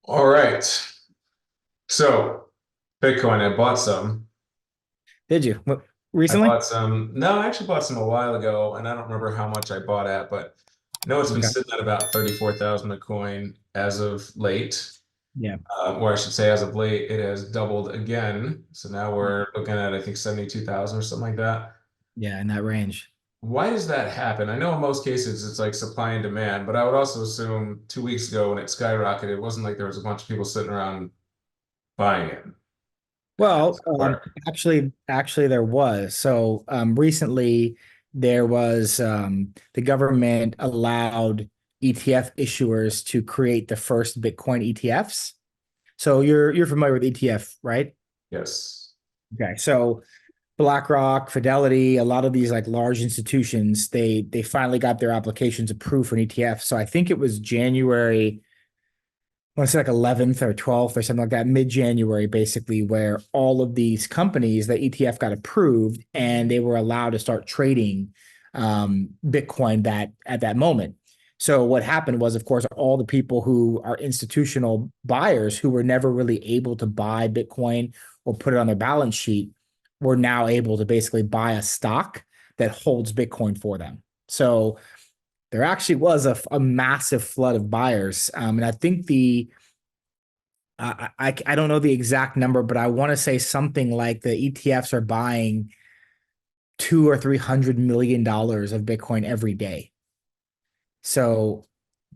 All right. So, Bitcoin, I bought some. Did you? I Recently? bought some. No, I actually bought some a while ago, and I don't remember how much I bought at, but I know it's been Okay. sitting at about 34,000 a coin as of late. Yeah. Or I should say, as of late, it has doubled again. So now we're looking at, I think, 72,000 or something like that. Yeah, in that range. Why does that happen? I know in most cases it's like supply and demand, but I would also assume 2 weeks ago when it skyrocketed, it wasn't like there was a bunch of people sitting around buying it. How does Well, it work? actually, there was. So recently, there was the government allowed ETF issuers to create the first Bitcoin ETFs. So you're familiar with ETF, right? Yes. Okay. So BlackRock, Fidelity, a lot of these like large institutions, they finally got their applications approved for an ETF. So I think it was January. I want to say like 11th or 12th or something like that, mid-January, basically, where all of these companies, the ETF got approved and they were allowed to start trading Bitcoin that at that moment. So what happened was, of course, all the people who are institutional buyers who were never really able to buy Bitcoin or put it on their balance sheet were now able to basically buy a stock that holds Bitcoin for them. So there actually was a massive flood of buyers. And I think I don't know the exact number, but I want to say something like the ETFs are buying 200 or $300 million of Bitcoin every day. So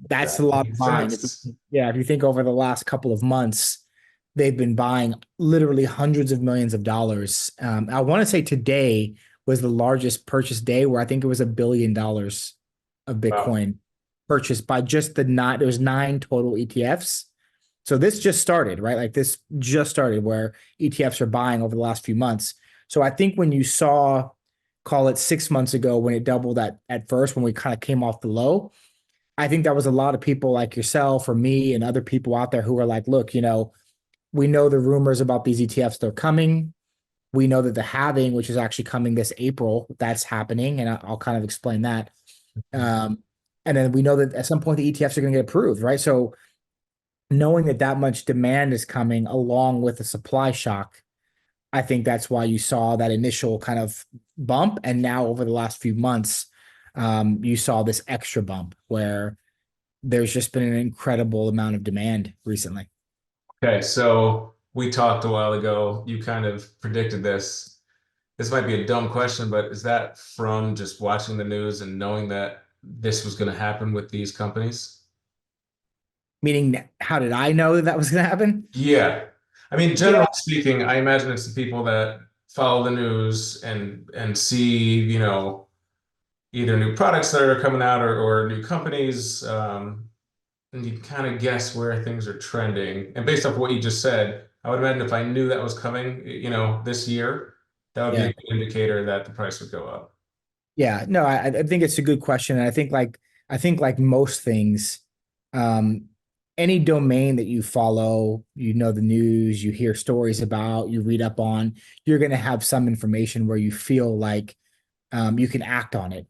that's a That lot of makes buying. sense. Yeah, if you think over the last couple of months, they've been buying literally hundreds of millions of dollars. I want to say today was the largest purchase day where I think it was $1 billion of Wow. Bitcoin purchased by just the nine. There was nine total ETFs. So this just started, right? Like this just started where ETFs are buying over the last few months. So I think when you saw, call it 6 months ago, when it doubled at first, when we kind of came off the low, I think that was a lot of people like yourself or me and other people out there who were like, look, we know the rumors about these ETFs, they're coming. We know that the halving, which is actually coming this April, that's happening. And I'll kind of explain that. Um, and then we know that at some point the ETFs are going to get approved, right? So knowing that that much demand is coming along with the supply shock, I think that's why you saw that initial kind of bump. And now over the last few months, you saw this extra bump where there's just been an incredible amount of demand recently. Okay, so we talked a while ago. You kind of predicted this. This might be a dumb question, but is that from just watching the news and knowing that this was going to happen with these companies? Meaning, how did I know that that was going to happen? Yeah. I mean, Yeah, generally speaking, I imagine it's the people that follow the news and see, either new products that are coming out or new companies. And you kind of guess where things are trending. And based off what you just said, I would imagine if I knew that was coming, this year, that would be a yeah, good indicator that the price would go up. yeah. No, I think it's a good question, and I think like most things, um, any domain that you follow, the news, you hear stories about, you read up on, you're going to have some information where you feel like you can act on it.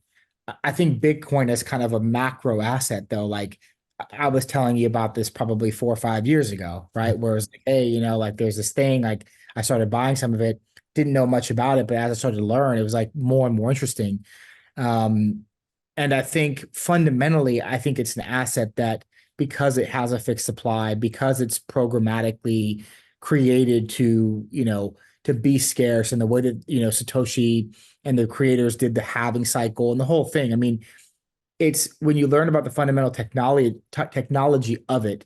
I think Bitcoin is kind of a macro asset, though. Like I was telling you about this probably 4 or 5 years ago, right? Where it's like, hey, like there's this thing, like I started buying some of it, didn't know much about it, but as I started to learn, it was like more and more interesting. Um, and I think fundamentally, I think it's an asset that because it has a fixed supply, because it's programmatically created to be scarce and the way that, Satoshi and the creators did the halving cycle and the whole thing. I mean, it's when you learn about the fundamental technology of it,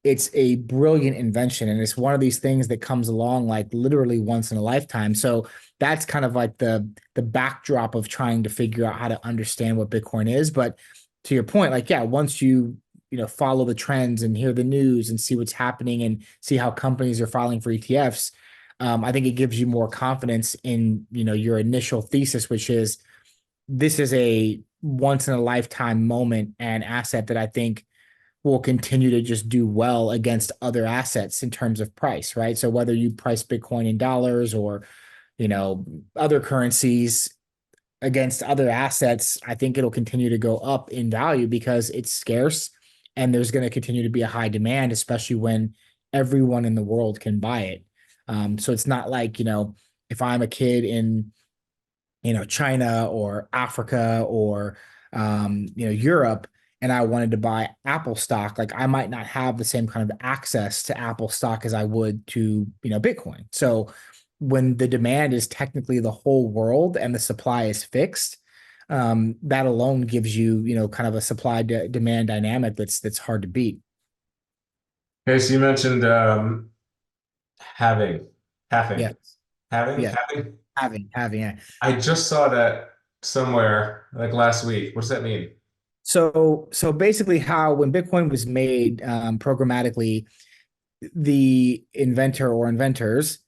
it's a brilliant invention and it's one of these things that comes along like literally once in a lifetime. So that's kind of like the backdrop of trying to figure out how to understand what Bitcoin is. But to your point, like yeah, once you follow the trends and hear the news and see what's happening and see how companies are filing for ETFs, I think it gives you more confidence in your initial thesis, which is this is a once in a lifetime moment and asset that I think will continue to just do well against other assets in terms of price, right? So whether you price Bitcoin in dollars or, other currencies against other assets, I think it'll continue to go up in value because it's scarce and there's going to continue to be a high demand, especially when everyone in the world can buy it. So it's not like, if I'm a kid in, China or Africa or, Europe, and I wanted to buy Apple stock, like I might not have the same kind of access to Apple stock as I would to, Bitcoin. So when the demand is technically the whole world and the supply is fixed, that alone gives you, kind of a supply demand dynamic that's hard to beat. Okay, so you mentioned having, having, Yeah, yeah, having. having, yeah. I just saw that somewhere like last week. What does that mean? So basically, how when Bitcoin was made programmatically, the inventor or inventors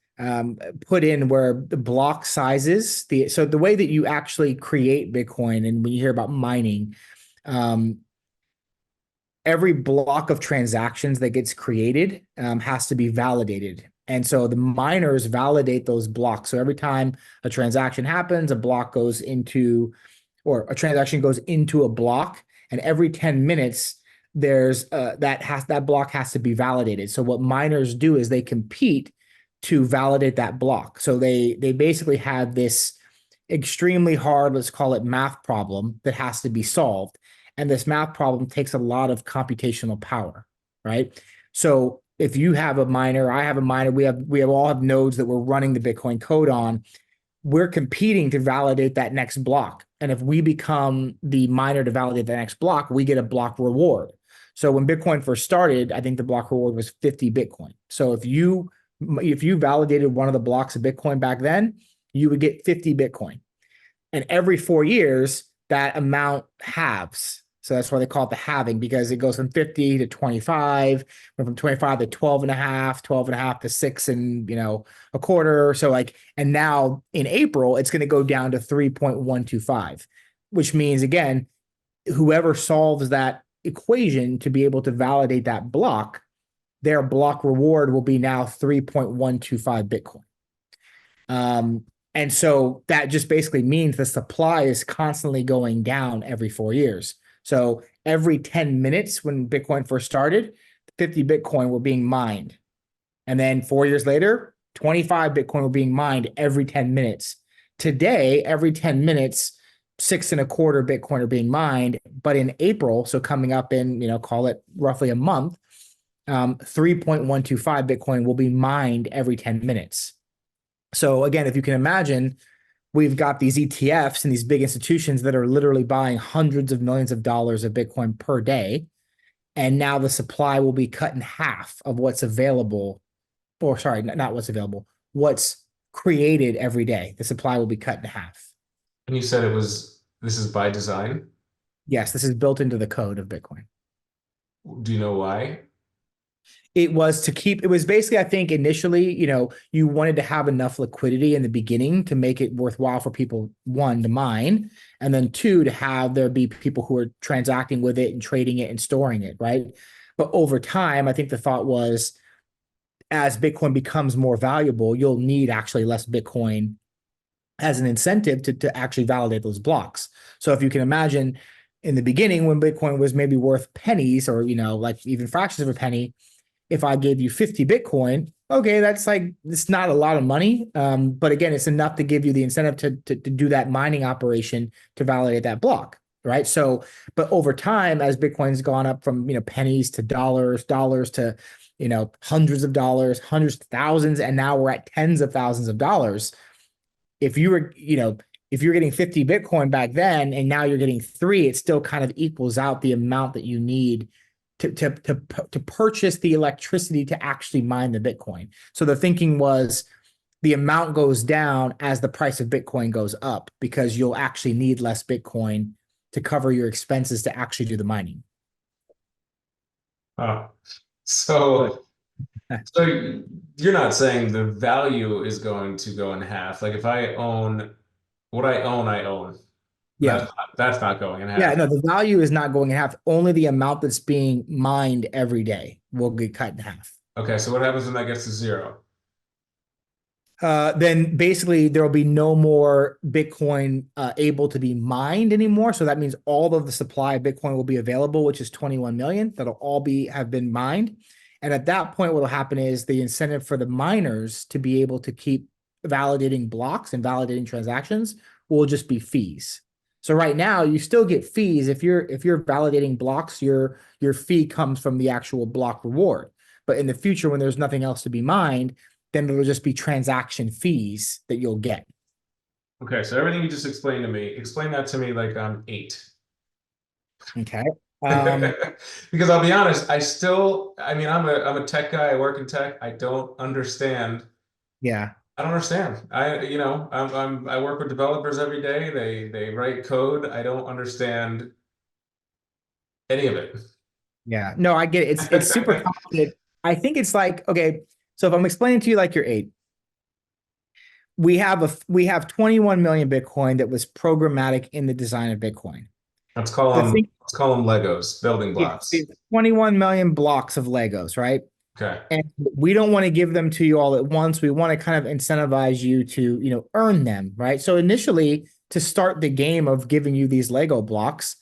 put in where the block sizes, so the way that you actually create Bitcoin, and when you hear about mining, um, every block of transactions that gets created has to be validated. And so the miners validate those blocks. So every time a transaction happens, a block goes into, or a transaction goes into a block, and every 10 minutes, there's that block has to be validated. So what miners do is they compete to validate that block. So they basically have this extremely hard, let's call it math problem that has to be solved. And this math problem takes a lot of computational power, right? So if you have a miner, I have a miner, we all have nodes that we're running the Bitcoin code on. We're competing to validate that next block. And if we become the miner to validate the next block, we get a block reward. So when Bitcoin first started, I think the block reward was 50 Bitcoin. So if you validated one of the blocks of Bitcoin back then, you would get 50 Bitcoin. And every 4 years, that amount halves. So that's why they call it the halving, because it goes from 50 to 25, from 25 to 12 and a half, 12 and a half to six and, a quarter. So and now in April, it's going to go down to 3.125, which means, again, whoever solves that equation to be able to validate that block, their block reward will be now 3.125 Bitcoin. And so that just basically means the supply is constantly going down every 4 years. So every 10 minutes when Bitcoin first started, 50 Bitcoin were being mined. And then 4 years later, 25 Bitcoin were being mined every 10 minutes. Today, every 10 minutes, six and a quarter Bitcoin are being mined. But in April, so coming up in, call it roughly a month, 3.125 Bitcoin will be mined every 10 minutes. So again, if you can imagine, we've got these ETFs and these big institutions that are literally buying hundreds of millions of dollars of Bitcoin per day. And now the supply will be cut in half of what's available, or sorry, not what's available, what's created every day. The supply will be cut in half. And you said this is by design. Yes, this is built into the code of Bitcoin. Do you know why? It was basically, I think initially, you wanted to have enough liquidity in the beginning to make it worthwhile for people, one, to mine, and then two, to have there be people who are transacting with it and trading it and storing it, right? But over time, I think the thought was, as Bitcoin becomes more valuable, you'll need actually less Bitcoin as an incentive to actually validate those blocks. So if you can imagine in the beginning when Bitcoin was maybe worth pennies or, like even fractions of a penny, if I gave you 50 Bitcoin, okay, it's not a lot of money. But again, it's enough to give you the incentive to do that mining operation to validate that block, right? So, but over time, as Bitcoin's gone up from, pennies to dollars to, hundreds of dollars, hundreds of thousands, and now we're at tens of thousands of dollars. If you were, if you're getting 50 Bitcoin back then, and now you're getting three, it still kind of equals out the amount that you need to purchase the electricity to actually mine the Bitcoin. So the thinking was the amount goes down as the price of Bitcoin goes up, because you'll actually need less Bitcoin to cover your expenses to actually do the mining. Oh, Good. so you're not saying the value is going to go in half. Like if I own what I own. Yeah. That's not going in Yeah, half. no, the value is not going in half. Only the amount that's being mined every day will get cut in half. Okay, so what happens when that gets to zero? then basically there will be no more Bitcoin able to be mined anymore. So that means all of the supply of Bitcoin will be available, which is 21 million. That'll all have been mined. And at that point, what will happen is the incentive for the miners to be able to keep validating blocks and validating transactions will just be fees. So right now, you still get fees if you're validating blocks. Your fee comes from the actual block reward. But in the future, when there's nothing else to be mined, then it'll just be transaction fees that you'll get. Okay, so everything you just explained to me, explain that to me like I'm 8. Okay. Um, Because I'll be honest, I mean, I'm a tech guy, I work in tech. I don't understand. yeah. I don't understand. I work with developers every day. They write code. I don't understand any of it. Yeah. No, I get it. It's super complicated. I think it's like, okay, so if I'm explaining to you like you're 8, we have 21 million Bitcoin that was programmatic in the design of Bitcoin. The thing Let's call them Legos, building is blocks. 21 million blocks of Legos, right? Okay. And we don't want to give them to you all at once. We want to kind of incentivize you to, earn them, right? So initially, to start the game of giving you these Lego blocks,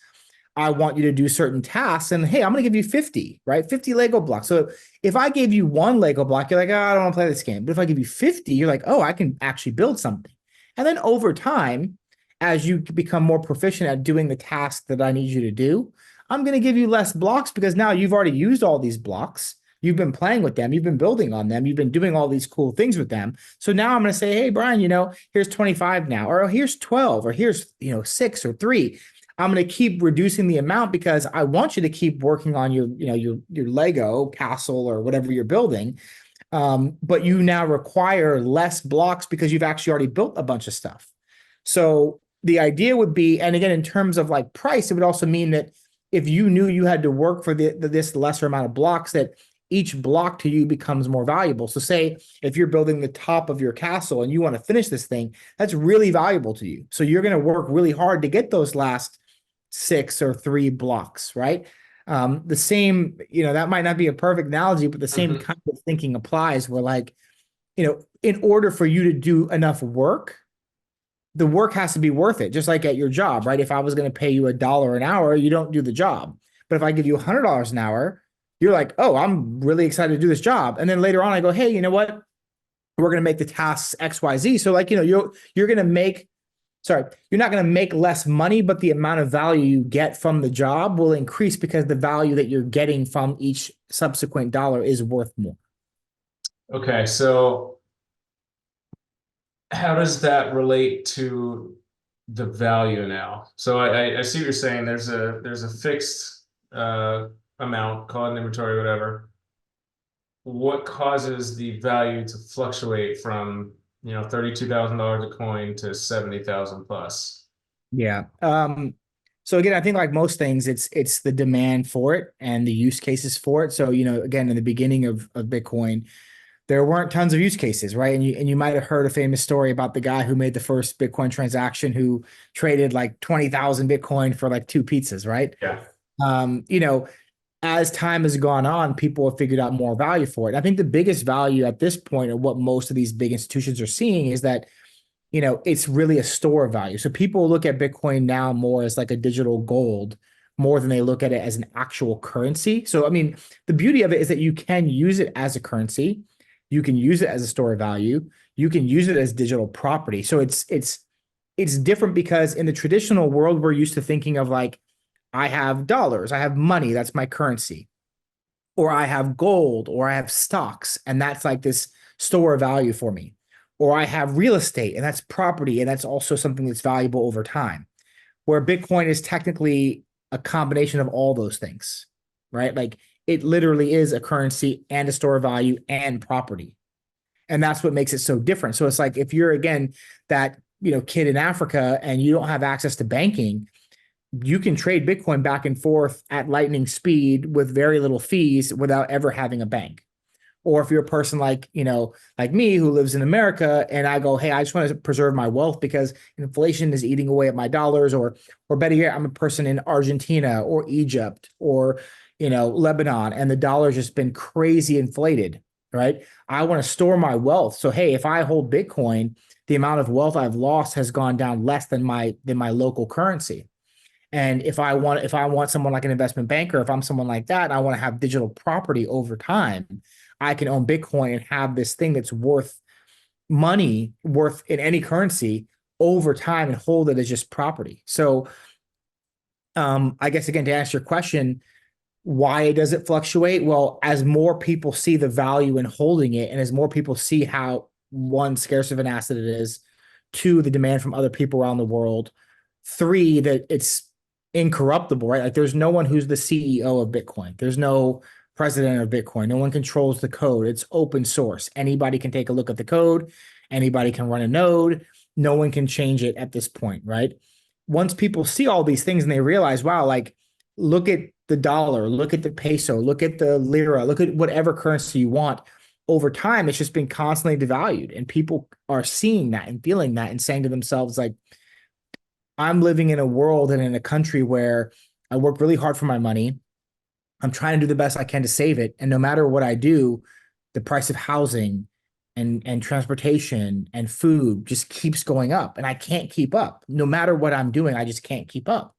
I want you to do certain tasks. And hey, I'm going to give you 50, right? 50 Lego blocks. So if I gave you one Lego block, you're like, oh, I don't want to play this game. But if I give you 50, you're like, oh, I can actually build something. And then over time, as you become more proficient at doing the task that I need you to do, I'm going to give you less blocks because now you've already used all these blocks. You've been playing with them. You've been building on them. You've been doing all these cool things with them. So now I'm going to say, hey, Brian, here's 25 now, or here's 12, or here's, 6 or 3. I'm going to keep reducing the amount because I want you to keep working on your Lego castle or whatever you're building. But you now require less blocks because you've actually already built a bunch of stuff. So the idea would be, and again, in terms of like price, it would also mean that if you knew you had to work for this lesser amount of blocks, that each block to you becomes more valuable. So say if you're building the top of your castle and you want to finish this thing, that's really valuable to you. So you're going to work really hard to get those last 6 or 3 blocks, right? The same, that might not be a perfect analogy, but the same Mhm. kind of thinking applies where like, in order for you to do enough work, the work has to be worth it, just like at your job, right? If I was going to pay you $1 an hour, you don't do the job. But if I give you $100 an hour, you're like, oh, I'm really excited to do this job. And then later on, I go, hey, you know what? We're going to make the tasks XYZ. So like, you're going to make, sorry, you're not going to make less money, but the amount of value you get from the job will increase because the value that you're getting from each subsequent dollar is worth more. Okay, so how does that relate to the value now? So I see what you're saying. There's a fixed amount, call it an inventory, whatever. What causes the value to fluctuate from, $32,000 a coin to 70,000 plus? Yeah. So again, I think like most things, it's the demand for it and the use cases for it. So, again, in the beginning of Bitcoin, there weren't tons of use cases, right? And you might have heard a famous story about the guy who made the first Bitcoin transaction who traded like 20,000 Bitcoin for like 2 pizzas, right? Yeah. Um, you know, as time has gone on, people have figured out more value for it. I think the biggest value at this point, and what most of these big institutions are seeing, is that it's really a store of value. So people look at Bitcoin now more as like a digital gold more than they look at it as an actual currency. So, I mean, the beauty of it is that you can use it as a currency. You can use it as a store of value. You can use it as digital property. So it's different because in the traditional world, we're used to thinking of like, I have dollars, I have money, that's my currency, or I have gold, or I have stocks, and that's like this store of value for me. Or I have real estate, and that's property, and that's also something that's valuable over time. Where Bitcoin is technically a combination of all those things, right? Like it literally is a currency and a store of value and property. And that's what makes it so different. So it's like if you're again that kid in Africa and you don't have access to banking, you can trade Bitcoin back and forth at lightning speed with very little fees without ever having a bank. Or if you're a person like me who lives in America and I go, hey, I just want to preserve my wealth because inflation is eating away at my dollars, or better yet, I'm a person in Argentina or Egypt or Lebanon, and the dollar's just been crazy inflated. right? I want to store my wealth. So, hey, if I hold Bitcoin, the amount of wealth I've lost has gone down less than my local currency. And if I want someone like an investment banker, if I'm someone like that, and I want to have digital property over time, I can own Bitcoin and have this thing that's worth money, worth in any currency over time and hold it as just property. So I guess again, to answer your question, why does it fluctuate? Well, as more people see the value in holding it, and as more people see how one, scarce of an asset it is, two, the demand from other people around the world, three, that it's incorruptible, right? Like there's no one who's the CEO of Bitcoin. There's no president of Bitcoin. No one controls the code. It's open source. Anybody can take a look at the code. Anybody can run a node. No one can change it at this point, right? Once people see all these things and they realize, wow, like look at the dollar, look at the peso, look at the lira, look at whatever currency you want. Over time, it's just been constantly devalued. And people are seeing that and feeling that and saying to themselves, like, I'm living in a world and in a country where I work really hard for my money. I'm trying to do the best I can to save it. And no matter what I do, the price of housing and transportation and food just keeps going up. And I can't keep up. No matter what I'm doing, I just can't keep up.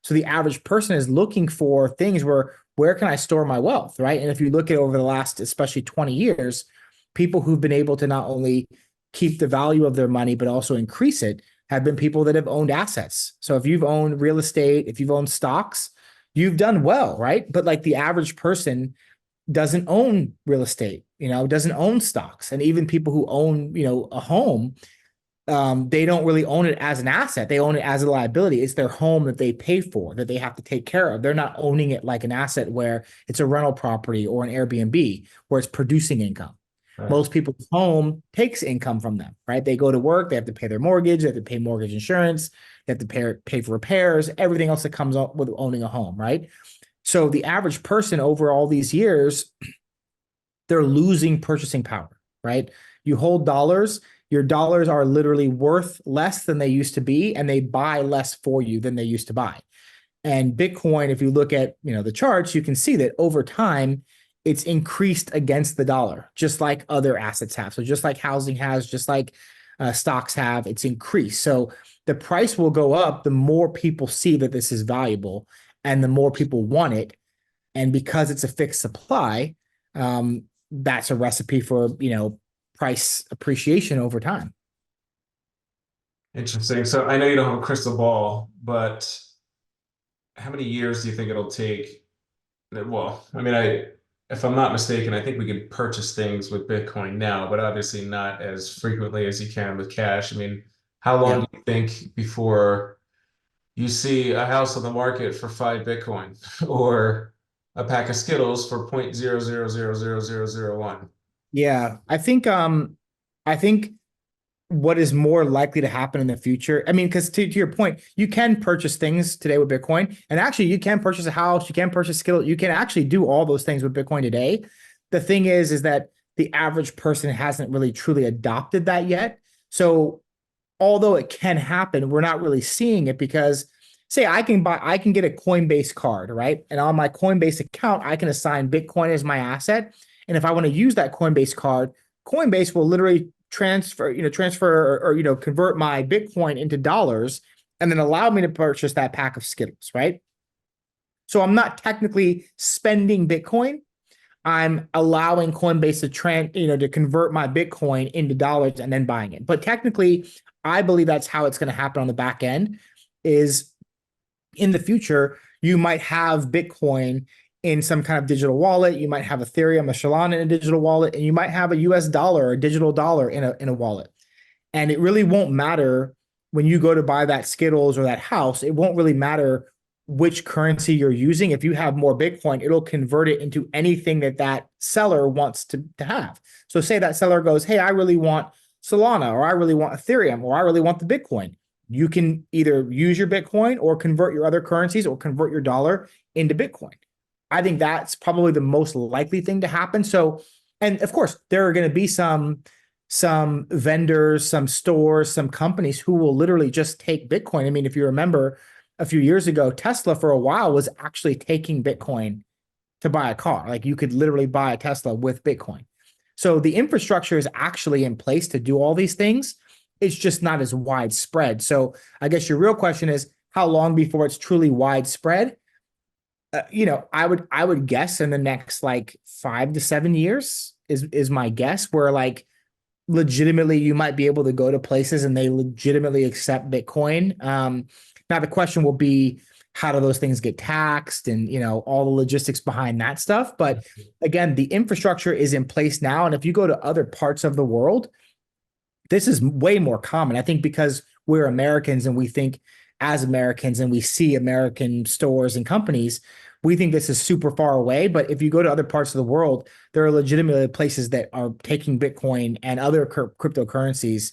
So the average person is looking for things where can I store my wealth, right? And if you look at over the last, especially 20 years, people who've been able to not only keep the value of their money, but also increase it have been people that have owned assets. So if you've owned real estate, if you've owned stocks, you've done well, right? But like the average person doesn't own real estate, doesn't own stocks. And even people who own, a home, they don't really own it as an asset. They own it as a liability. It's their home that they pay for, that they have to take care of. They're not owning it like an asset where it's a rental property or an Airbnb where it's producing income. Right. Most people's home takes income from them, right? They go to work, they have to pay their mortgage, they have to pay mortgage insurance, they have to pay for repairs, everything else that comes up with owning a home, right? So the average person over all these years, they're losing purchasing power, right? You hold dollars, your dollars are literally worth less than they used to be, and they buy less for you than they used to buy. And Bitcoin, if you look at the charts, you can see that over time, it's increased against the dollar, just like other assets have. So just like housing has, just like stocks have, it's increased. So the price will go up the more people see that this is valuable and the more people want it. And because it's a fixed supply, that's a recipe for, price appreciation over time. Interesting. So I know you don't have a crystal ball, but how many years do you think it'll take? Well, I mean, if I'm not mistaken, I think we can purchase things with Bitcoin now, but obviously not as frequently as you can with cash. I mean, how long do you think before you see a house on the market for 5 Bitcoin or a pack of Skittles for 0.00000001? Yeah, I think what is more likely to happen in the future. I mean, because to your point, you can purchase things today with Bitcoin, and actually you can purchase a house, you can purchase skill, you can actually do all those things with Bitcoin today. The thing is that the average person hasn't really truly adopted that yet. So although it can happen, we're not really seeing it because say I can get a Coinbase card, right? And on my Coinbase account, I can assign Bitcoin as my asset. And if I want to use that Coinbase card, Coinbase will literally transfer or convert my Bitcoin into dollars and then allow me to purchase that pack of Skittles, right? So I'm not technically spending Bitcoin. I'm allowing Coinbase to convert my Bitcoin into dollars and then buying it. But technically, I believe that's how it's going to happen on the back end is in the future, you might have Bitcoin in some kind of digital wallet. You might have Ethereum, a Solana in a digital wallet, and you might have a US dollar or a digital dollar in a wallet. And it really won't matter when you go to buy that Skittles or that house, it won't really matter which currency you're using. If you have more Bitcoin, it'll convert it into anything that seller wants to have. So say that seller goes, hey, I really want Solana, or I really want Ethereum, or I really want the Bitcoin. You can either use your Bitcoin or convert your other currencies or convert your dollar into Bitcoin. I think that's probably the most likely thing to happen. So, and of course, there are going to be some vendors, some stores, some companies who will literally just take Bitcoin. I mean, if you remember a few years ago, Tesla for a while was actually taking Bitcoin to buy a car. Like you could literally buy a Tesla with Bitcoin. So the infrastructure is actually in place to do all these things. It's just not as widespread. So I guess your real question is how long before it's truly widespread? I would guess in the next like 5 to 7 years is my guess, where like legitimately you might be able to go to places and they legitimately accept Bitcoin. Now the question will be, how do those things get taxed, and all the logistics behind that stuff. But again, the infrastructure is in place now, and if you go to other parts of the world, this is way more common. I think because we're Americans and we think as Americans and we see American stores and companies, we think this is super far away. But if you go to other parts of the world, there are legitimately places that are taking Bitcoin and other cryptocurrencies,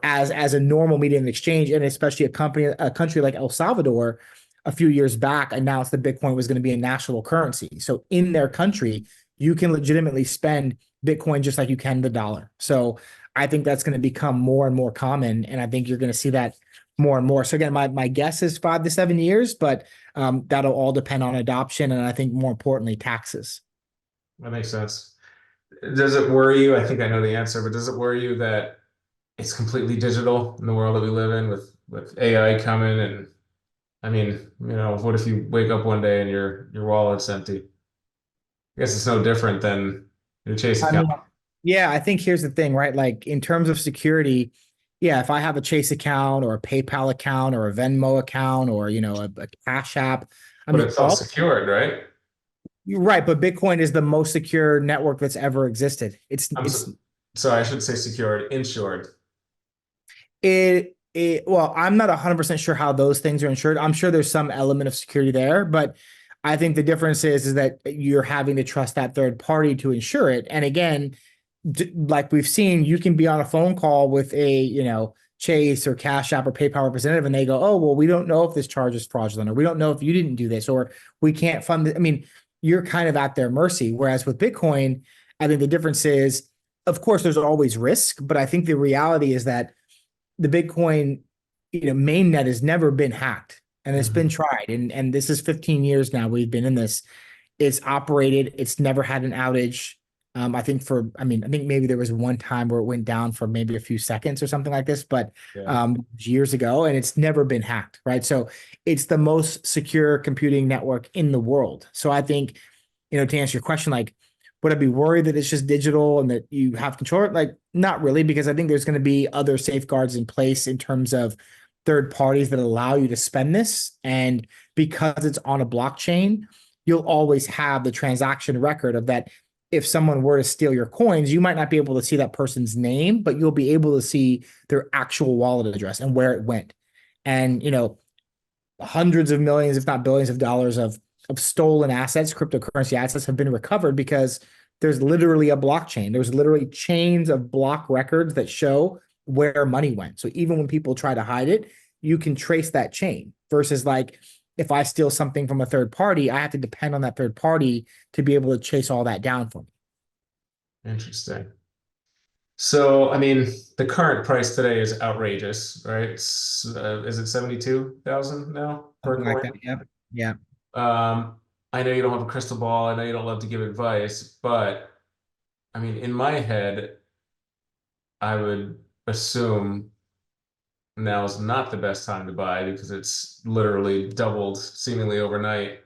as a normal medium of exchange. And especially a country like El Salvador, a few years back announced that Bitcoin was going to be a national currency. So in their country, you can legitimately spend Bitcoin just like you can the dollar. So I think that's going to become more and more common, and I think you're going to see that more and more. So again, my guess is 5 to 7 years, but that'll all depend on adoption, and I think more importantly, taxes. That makes sense. Does it worry you? I think I know the answer, but does it worry you that it's completely digital in the world that we live in with AI coming? And I mean, what if you wake up one day and your wallet's empty? I guess it's no different than your Chase I account. mean, yeah, I think here's the thing, right? Like in terms of security, yeah, if I have a Chase account or a PayPal account or a Venmo account or a Cash App, I But mean, it's all all secured, right? you're right, but Bitcoin is the most secure network that's ever existed. It's I'm it's so, sorry, I should say secured, insured. well, I'm not 100% sure how those things are insured. I'm sure there's some element of security there, but I think the difference is that you're having to trust that third party to insure it. And again, like we've seen, you can be on a phone call with a, Chase or Cash App or PayPal representative, and they go, "Oh, well, we don't know if this charge is fraudulent, or we don't know if you didn't do this, or we can't fund it." I mean, you're kind of at their mercy. Whereas with Bitcoin, I think the difference is, of course, there's always risk, but I think the reality is that the Bitcoin, mainnet has never been hacked, and it's been Mhm. tried. And this is 15 years now we've been in this. It's operated. It's never had an outage. I think maybe there was one time where it went down for maybe a few seconds or something like this, but Yeah. years ago, and it's never been hacked, right? So it's the most secure computing network in the world. So I think, to answer your question, like, would I be worried that it's just digital and that you have control? Like, not really, because I think there's going to be other safeguards in place in terms of third parties that allow you to spend this. And because it's on a blockchain, you'll always have the transaction record of that. If someone were to steal your coins, you might not be able to see that person's name, but you'll be able to see their actual wallet address and where it went. And, hundreds of millions, if not billions of dollars of stolen assets, cryptocurrency assets have been recovered because there's literally a blockchain. There's literally chains of block records that show where money went. So even when people try to hide it, you can trace that chain versus like if I steal something from a third party, I have to depend on that third party to be able to chase all that down for me. Interesting. So, I mean, the current price today is outrageous, right? Is it 72,000 now per Something like coin? that. Yep. Yeah. Um, I know you don't have a crystal ball. I know you don't love to give advice, but I mean, in my head, I would assume now is not the best time to buy because it's literally doubled seemingly overnight.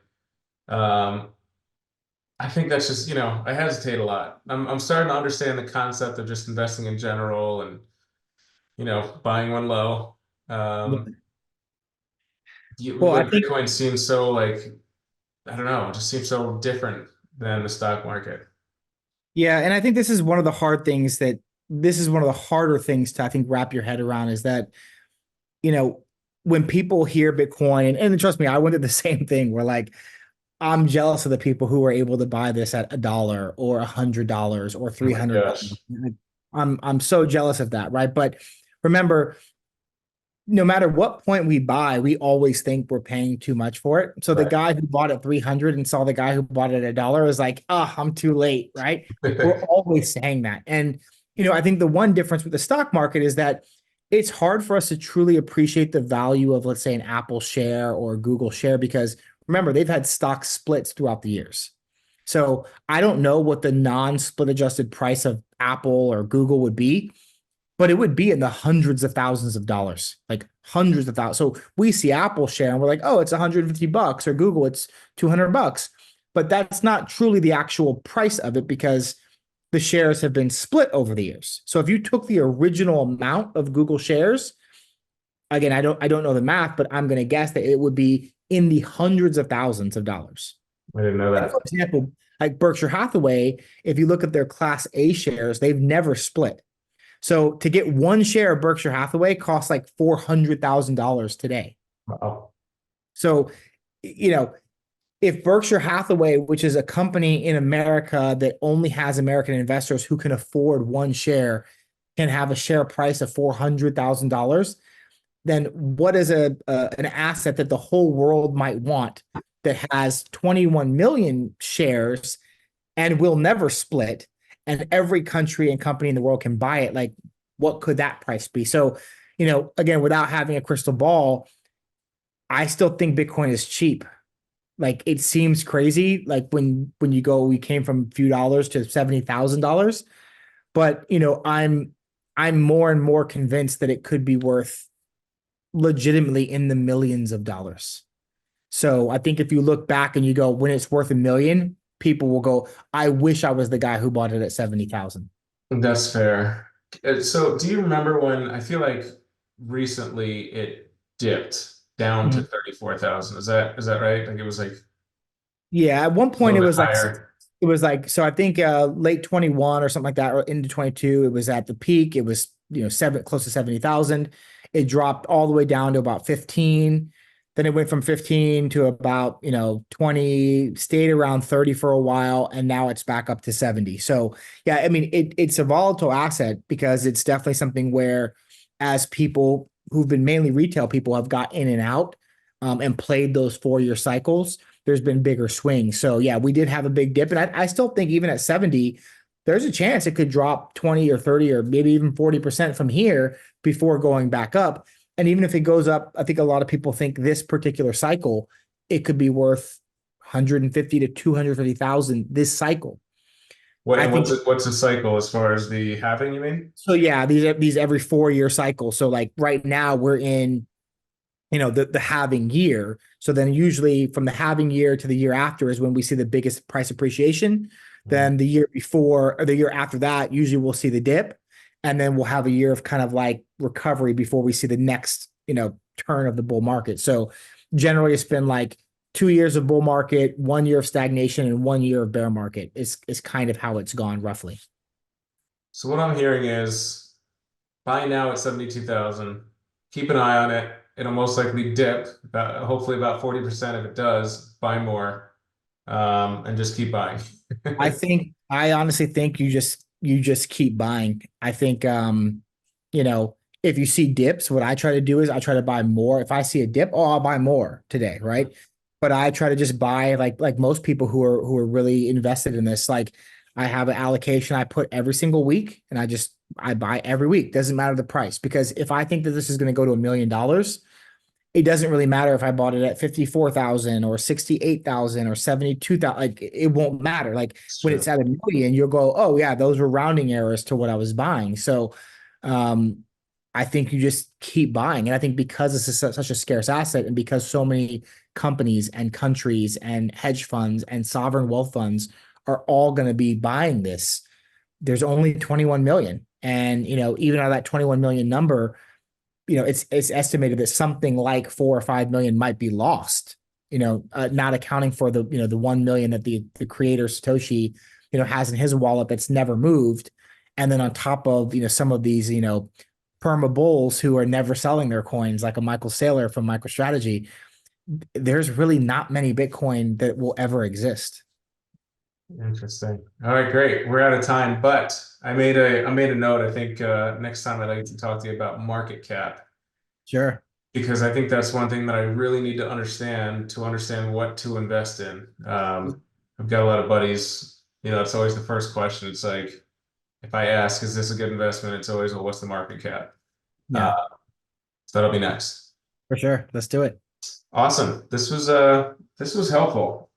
Um, I think that's just, I hesitate a lot. I'm starting to understand the concept of just investing in general and, buying one low. Um, Well, I like think Bitcoin seems so like, I don't know, it just seems so different than the stock market. yeah, and I think this is one of the harder things to I think wrap your head around is that, you know, when people hear Bitcoin, and trust me, I went through the same thing where like I'm jealous of the people who were able to buy this at $1 or $100 or Oh my $300. gosh. I'm so jealous of that, right? But remember, no matter what point we buy, we always think we're paying too much for it. So the Right. guy who bought at 300 and saw the guy who bought it at $1 is like, oh, I'm too late, right? We're always saying that. And, I think the one difference with the stock market is that it's hard for us to truly appreciate the value of, let's say, an Apple share or a Google share, because remember, they've had stock splits throughout the years. So I don't know what the non-split adjusted price of Apple or Google would be, but it would be in the hundreds of thousands of dollars, like hundreds of thousands. So we see Apple share and we're like, oh, it's $150, or Google, it's $200. But that's not truly the actual price of it because the shares have been split over the years. So if you took the original amount of Google shares, again, I don't know the math, but I'm going to guess that it would be in the hundreds of thousands of dollars. I didn't know Like, that. for example, like Berkshire Hathaway, if you look at their Class A shares, they've never split. So to get one share of Berkshire Hathaway costs like $400,000 today. Wow. So, you know, if Berkshire Hathaway, which is a company in America that only has American investors who can afford one share, can have a share price of $400,000, then what is an asset that the whole world might want that has 21 million shares and will never split, and every country and company in the world can buy it? Like, what could that price be? So, again, without having a crystal ball, I still think Bitcoin is cheap. Like, it seems crazy. Like when you go, we came from a few dollars to $70,000, but I'm more and more convinced that it could be worth legitimately in the millions of dollars. So I think if you look back and you go, when it's worth a million, people will go, I wish I was the guy who bought it at 70,000. That's fair. So do you remember when I feel like recently it dipped down to Mhm. 34,000? Is that right? Like it was like Yeah, at one a point little bit higher. so I think late 21 or something like that, or into 22, it was at the peak. It was, seven, close to 70,000. It dropped all the way down to about 15. Then it went from 15 to about, 20, stayed around 30 for a while, and now it's back up to 70. So yeah, I mean, it's a volatile asset because it's definitely something where, as people who've been mainly retail people have got in and out, and played those 4-year cycles, there's been bigger swings. So yeah, we did have a big dip. And I still think even at 70, there's a chance it could drop 20 or 30 or maybe even 40% from here before going back up. And even if it goes up, I think a lot of people think this particular cycle, it could be worth 150 to 250,000 this cycle. What I and think what's the cycle as far as the halving, you mean? so. Yeah, these every 4-year cycles. So like right now we're in, the halving year. So then usually from the halving year to the year after is when we see the biggest price appreciation. Mhm. Then the year before or the year after that, usually we'll see the dip. And then we'll have a year of kind of like recovery before we see the next, turn of the bull market. So generally it's been like 2 years of bull market, 1 year of stagnation, and 1 year of bear market is kind of how it's gone roughly. So what I'm hearing is buy now at 72,000. Keep an eye on it. It'll most likely dip, hopefully about 40% if it does, buy more, and just keep buying. I honestly think you just keep buying. I think you know, if you see dips, what I try to do is I try to buy more. If I see a dip, oh, I'll buy more today, right? But I try to just buy like most people who are really invested in this. Like, I have an allocation I put every single week, and I buy every week. Doesn't matter the price, because if I think that this is going to go to $1 million, it doesn't really matter if I bought it at 54,000 or 68,000 or 72,000. Like, it won't matter. Like, It's when it's true. at a million, you'll go, oh yeah, those were rounding errors to what I was buying. So um I think you just keep buying. And I think because this is such a scarce asset, and because so many companies and countries and hedge funds and sovereign wealth funds are all going to be buying this, there's only 21 million. And even out of that 21 million number, it's estimated that something like 4 or 5 million might be lost. Not accounting for the 1 million that the creator Satoshi has in his wallet that's never moved, and then on top of some of these perma bulls who are never selling their coins, like a Michael Saylor from MicroStrategy. There's really not many Bitcoin that will ever exist. Interesting. All right, great. We're out of time, but I made a note. I think next time I'd like to talk to you about market cap, Sure. because I think that's one thing that I really need to understand what to invest in. I've got a lot of buddies, it's always the first question. It's like, if I ask, is this a good investment? It's always, well, what's the market cap? Uh, Yeah, so that'll be next. for sure. Let's do it. Awesome. This was helpful.